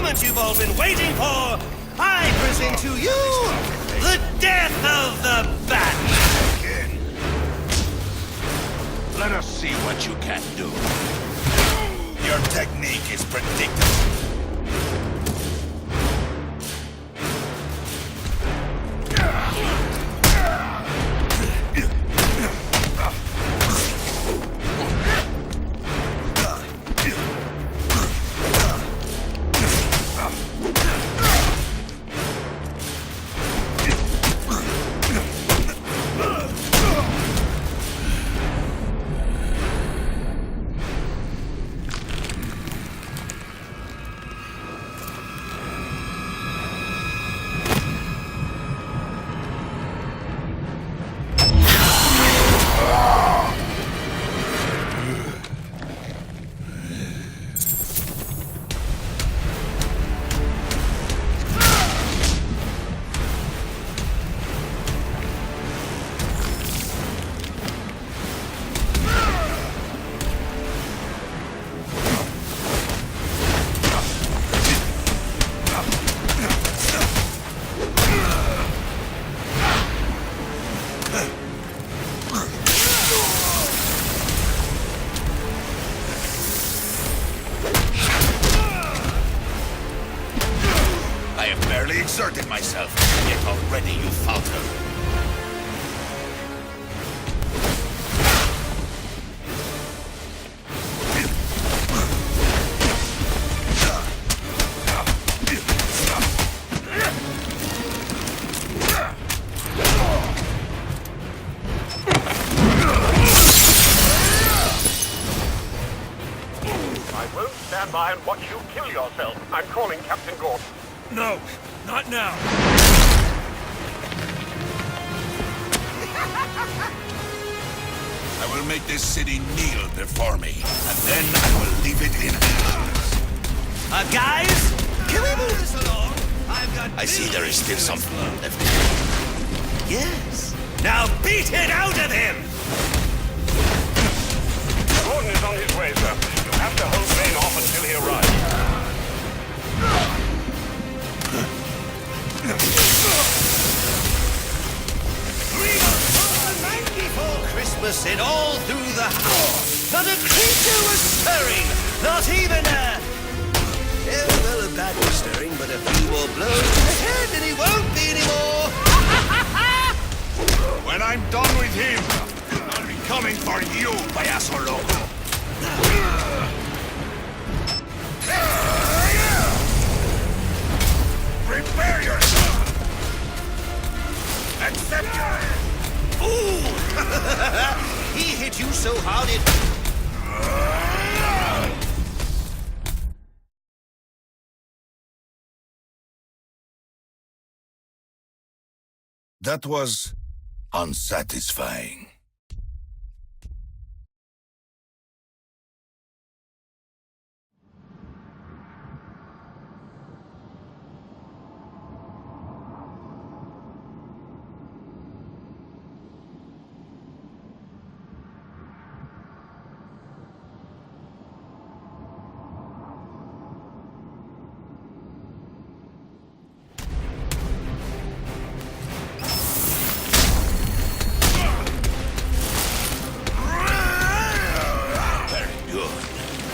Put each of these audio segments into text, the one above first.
moment you've all been waiting for. I present to you the death of the Batman. Let us see what you can do. Your technique is predictable. Exerted myself, yet already you falter. I won't stand by and watch you kill yourself. I'm calling Captain Gordon. No, not now. I will make this city kneel before me, and then I will leave it in hands. Guys, can we move this along? I've got. I see there is still something left. Yes. Now beat it out of him! Gordon is on his way, sir. You have to hold Bane off until he arrives. Christmas in all through the house. Not a creature was stirring, not even a... Oh, well, a bat was stirring, but a few more blows to the head and he won't be anymore. When I'm done with him, I'll be coming for you, payaso loco. Prepare yourself. Accept your... Ooh! He hit you so hard it... That was unsatisfying.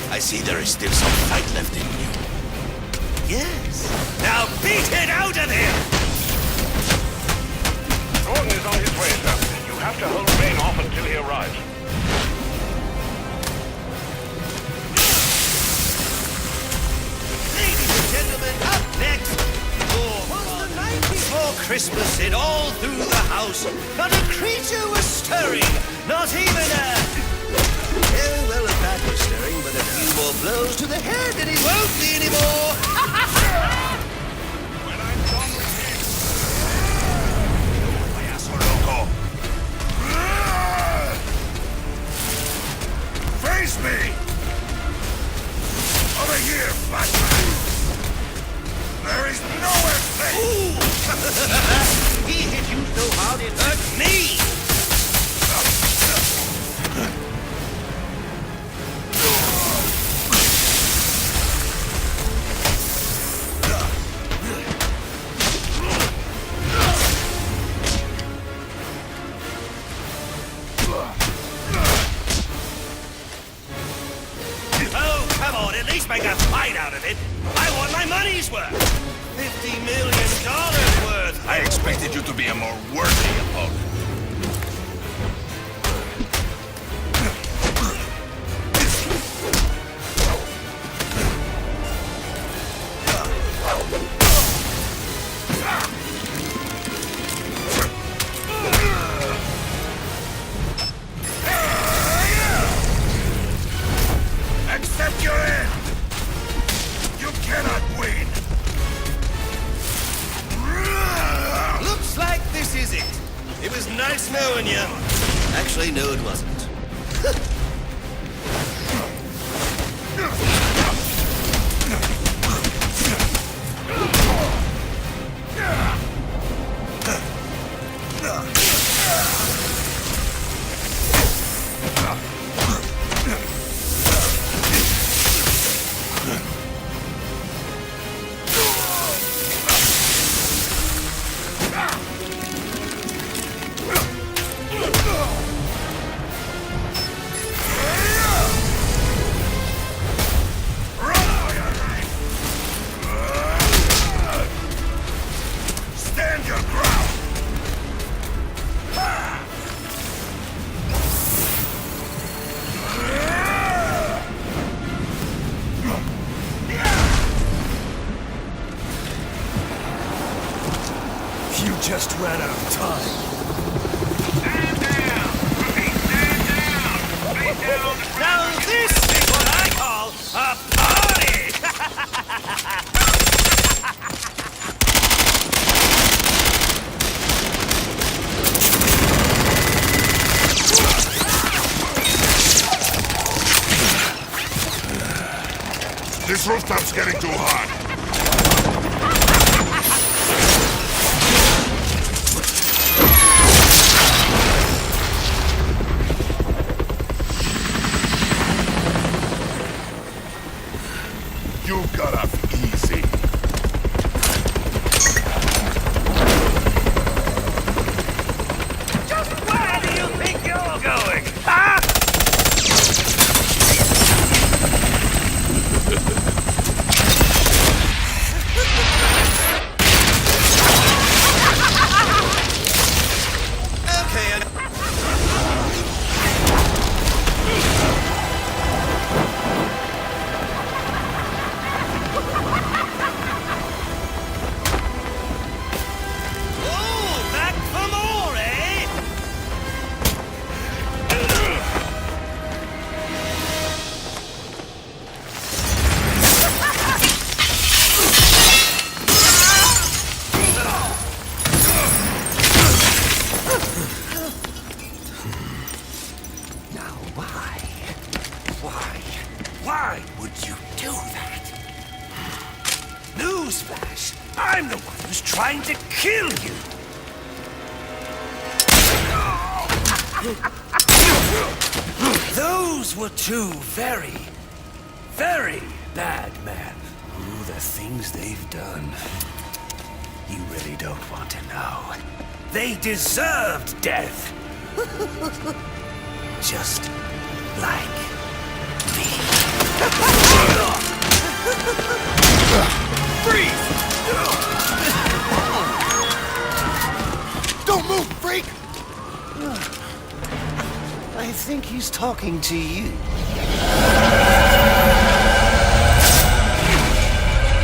I see there is still some fight left in you. Yes. Now beat it out of him! Gordon is on his way, sir. You have to hold Bane off until he arrives. Ladies and gentlemen, up next... Was the night before Christmas in all through the house. Not a creature was stirring, not even a... Oh, well, a bat was stirring, but a few more blows to the head and he won't be anymore. When I'm done with him, payaso loco. Face me! Over here, Batman! There is nowhere safe! Ooh! He hit you so hard it hurt me! out of it. I want my money's worth. $50 million worth. I expected you to be a more worthy opponent. Accept your end! You cannot win! Looks like this is it. It was nice knowing you. Actually, no, it wasn't. Stand your ground! You just ran out of time. Stand down! Stand down! Face down! Now this is what I call a party! This rooftop's getting too hot. You got off easy. Just where do you think you're going? Huh? Oh, back for more, eh? Now why? Why would you do that? Newsflash! I'm the one who's trying to kill you! Those were two very, very bad men. Ooh, the things they've done. You really don't want to know. They deserved death. Just like me. Freeze! Don't move, freak! I think he's talking to you.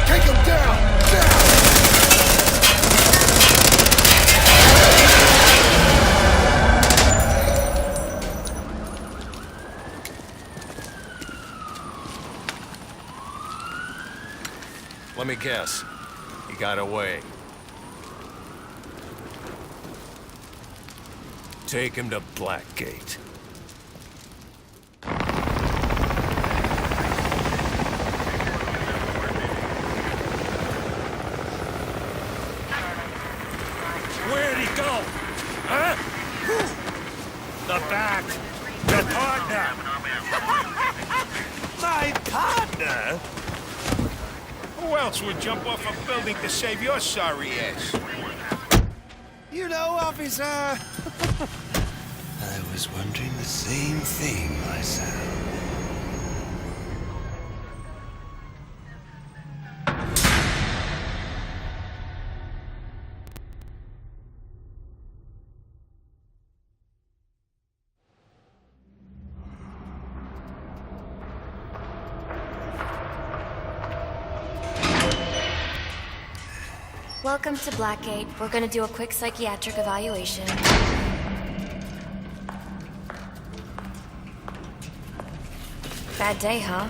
Take him down! Let me guess. He got away. Take him to Blackgate. Where'd he go? Huh? The back. The partner. My partner? Who else would jump off a building to save your sorry ass? You know, officer. I was wondering the same thing myself. Welcome to Blackgate. We're gonna do a quick psychiatric evaluation. Bad day, huh?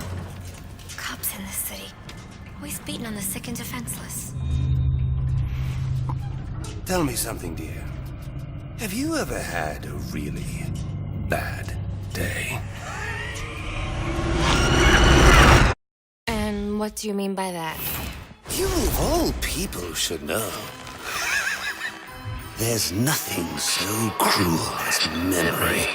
Cops in this city. Always beating on the sick and defenseless. Tell me something, dear. Have you ever had a really bad day? And what do you mean by that? You of all people should know. There's nothing so cruel as memory.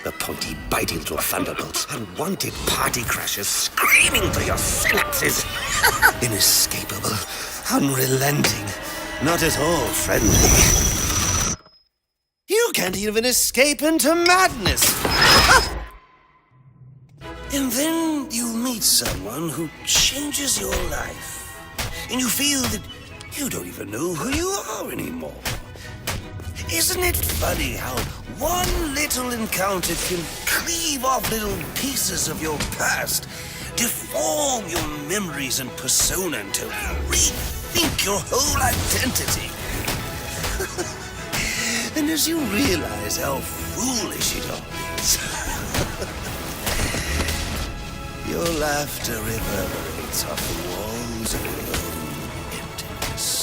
The pointy, biting little thunderbolts, unwanted party crashers screaming for your synapses. Inescapable, unrelenting, not at all friendly. You can't even escape into madness. And then you meet someone who changes your life. And you feel that you don't even know who you are anymore. Isn't it funny how one little encounter can cleave off little pieces of your past, deform your memories and persona until you rethink your whole identity? And as you realize how foolish it all is, your laughter reverberates off the walls of your own emptiness.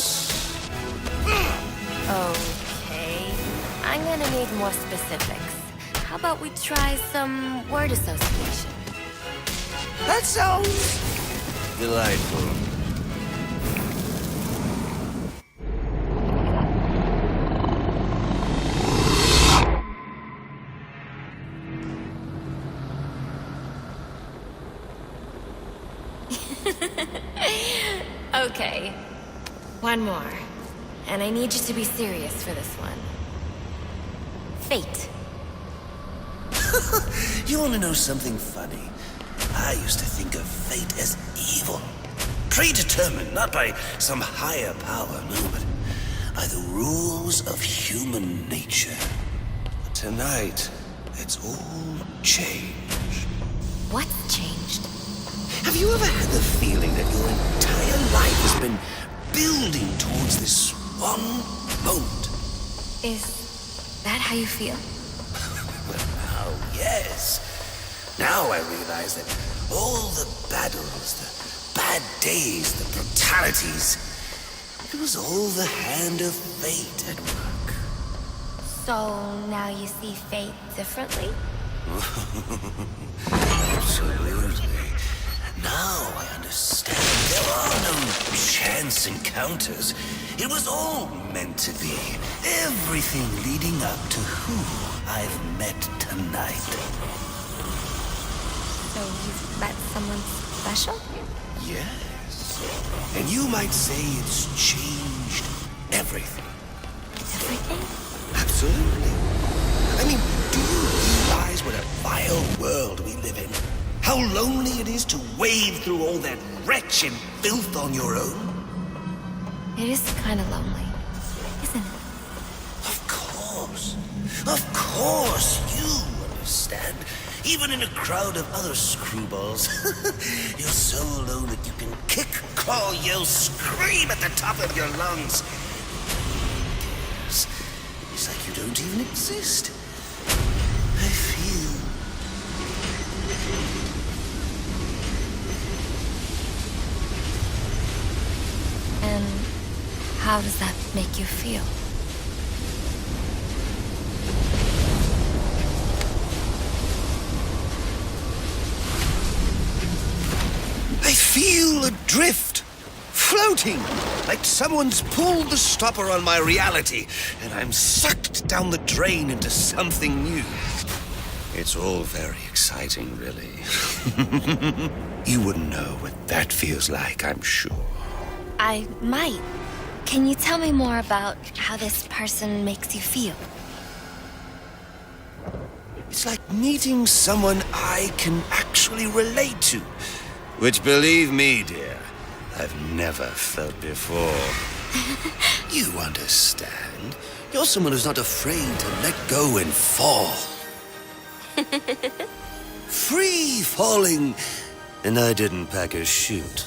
Okay. I'm gonna need more specifics. How about we try some word association? That sounds delightful. Okay. One more. And I need you to be serious for this one. Fate. You want to know something funny? I used to think of fate as evil. Predetermined, not by some higher power, no, but by the rules of human nature. But tonight, it's all changed. What's changed? Have you ever had the feeling that your entire life has been building towards this one moment? Is that how you feel? Well, now, yes. Now I realize that all the battles, the bad days, the brutalities, it was all the hand of fate at work. So now you see fate differently? Absolutely. Now I understand. There are no chance encounters. It was all meant to be. Everything leading up to who I've met tonight. So you've met someone special? Yes. And you might say it's changed everything. Everything? Absolutely. I mean, do you realize what a vile world we live in? How lonely it is to wade through all that wretch and filth on your own? It is kind of lonely, isn't it? Of course. Of course, you understand. Even in a crowd of other screwballs, you're so alone that you can kick, crawl, yell, scream at the top of your lungs. Yes, it's like you don't even exist. I feel... And how does that make you feel? I feel adrift, floating, like someone's pulled the stopper on my reality, and I'm sucked down the drain into something new. It's all very exciting, really. You wouldn't know what that feels like, I'm sure. I might. Can you tell me more about how this person makes you feel? It's like meeting someone I can actually relate to. Which, believe me, dear, I've never felt before. You understand. You're someone who's not afraid to let go and fall. Free falling, and I didn't pack a chute.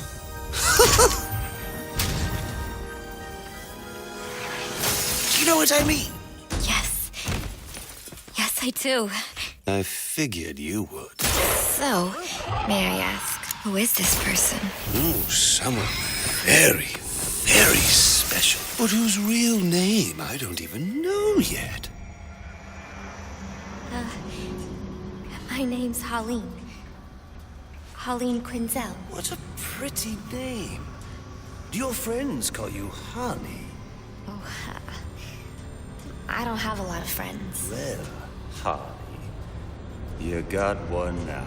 know what I mean? Yes. Yes, I do. I figured you would. So, may I ask, who is this person? Oh, someone very, very special. But whose real name I don't even know yet. My name's Holleen. Holleen Quinzel. What a pretty name. Do your friends call you Honey? Oh, I don't have a lot of friends. Well, Honey, you got one now.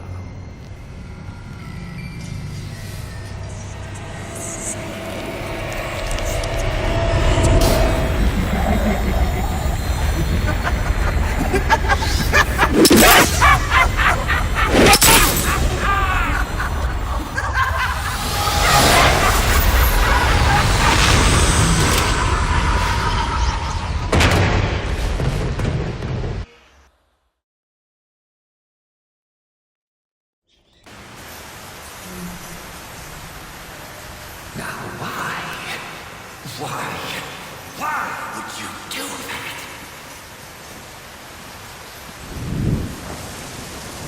Why would you do that?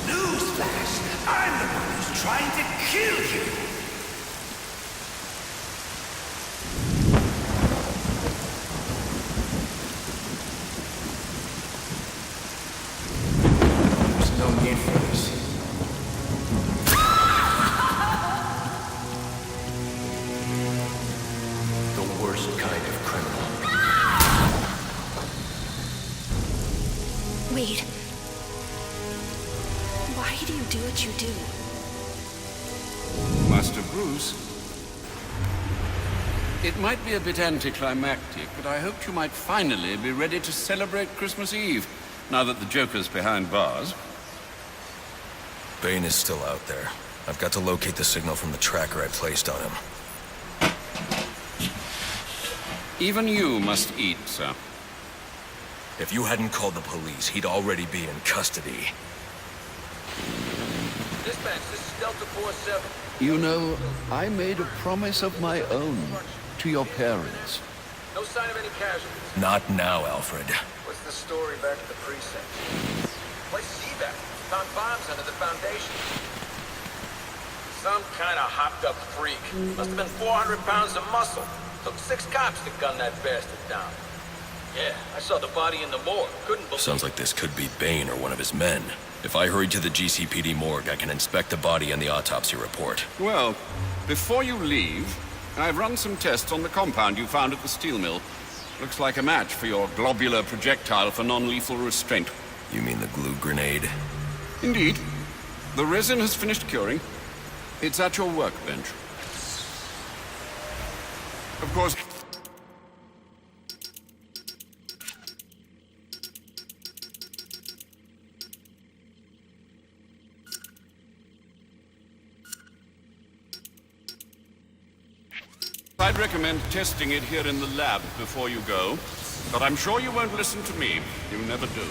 Newsflash! I'm the one who's trying to kill you! There's no need for this. The worst kind of criminal. Wait. Why do you do what you do? Master Bruce, it might be a bit anticlimactic, but I hoped you might finally be ready to celebrate Christmas Eve, now that the Joker's behind bars. Bane is still out there. I've got to locate the signal from the tracker I placed on him. Even you must eat, sir. If you hadn't called the police, he'd already be in custody. Dispatch, this is Delta 47. You know, I made a promise of my own to your parents. No sign of any casualties. Not now, Alfred. What's the story back at the precinct? Place C-back. Found bombs under the foundation. Some kind of hopped-up freak. Must have been 400 pounds of muscle. Took 6 cops to gun that bastard down. Yeah, I saw the body in the morgue. Couldn't believe. Sounds like this could be Bane or one of his men. If I hurry to the GCPD morgue, I can inspect the body and the autopsy report. Well, before you leave, I've run some tests on the compound you found at the steel mill. Looks like a match for your globular projectile for non-lethal restraint. You mean the glue grenade? Indeed. The resin has finished curing. It's at your workbench. Of course... I'd recommend testing it here in the lab before you go, but I'm sure you won't listen to me. You never do.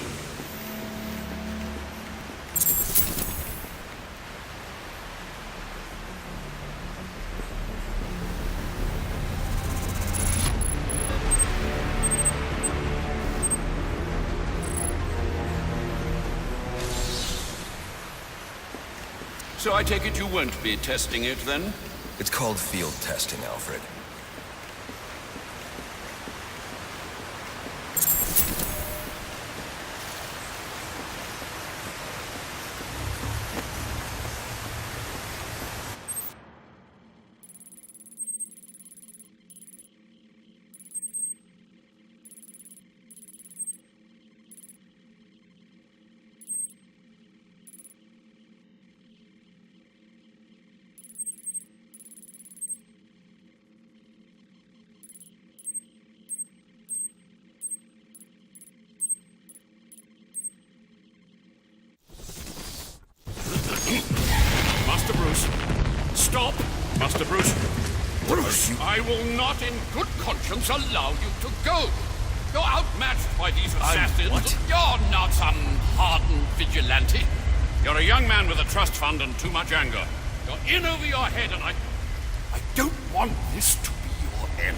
So I take it you won't be testing it, then? It's called field testing, Alfred. Master Bruce. Stop! Master Bruce. Bruce, I will not in good conscience allow you to go. You're outmatched by these assassins. What? You're not some hardened vigilante. You're a young man with a trust fund and too much anger. You're in over your head, and I don't want this to be your end.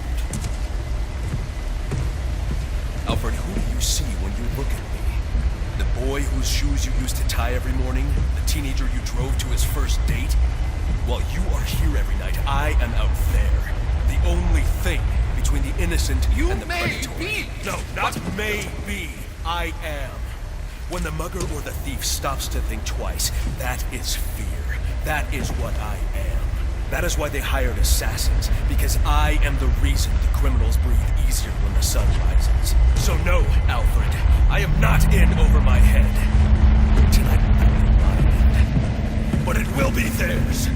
Alfred, who do you see when you look at me? The boy whose shoes you used to tie every morning? The teenager you drove to his first date? While you are here every night, I am out there. The only thing between the innocent and the predatory. No, not maybe. I am. When the mugger or the thief stops to think twice, that is fear. That is what I am. That is why they hired assassins, because I am the reason the criminals breathe easier when the sun rises. So no, Alfred, I am not in over my head. Tonight will be my end, but it will be theirs.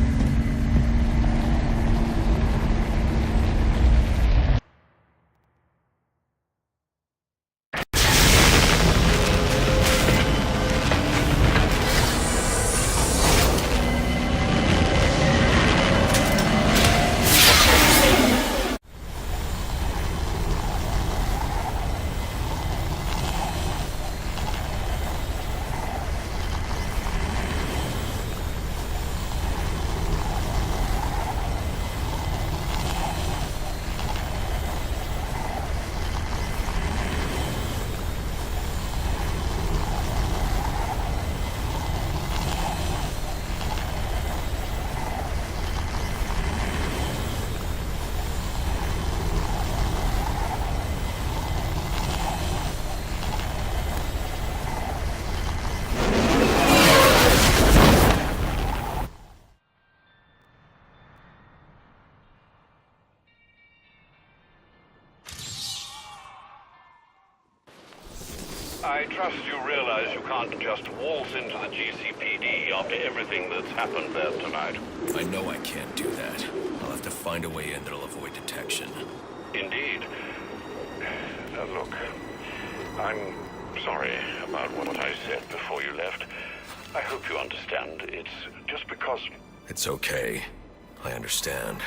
I trust you realize you can't just waltz into the GCPD after everything that's happened there tonight. I know I can't do that. I'll have to find a way in that'll avoid detection. Indeed. Look, I'm sorry about what I said before you left. I hope you understand. It's just because... It's okay. I understand.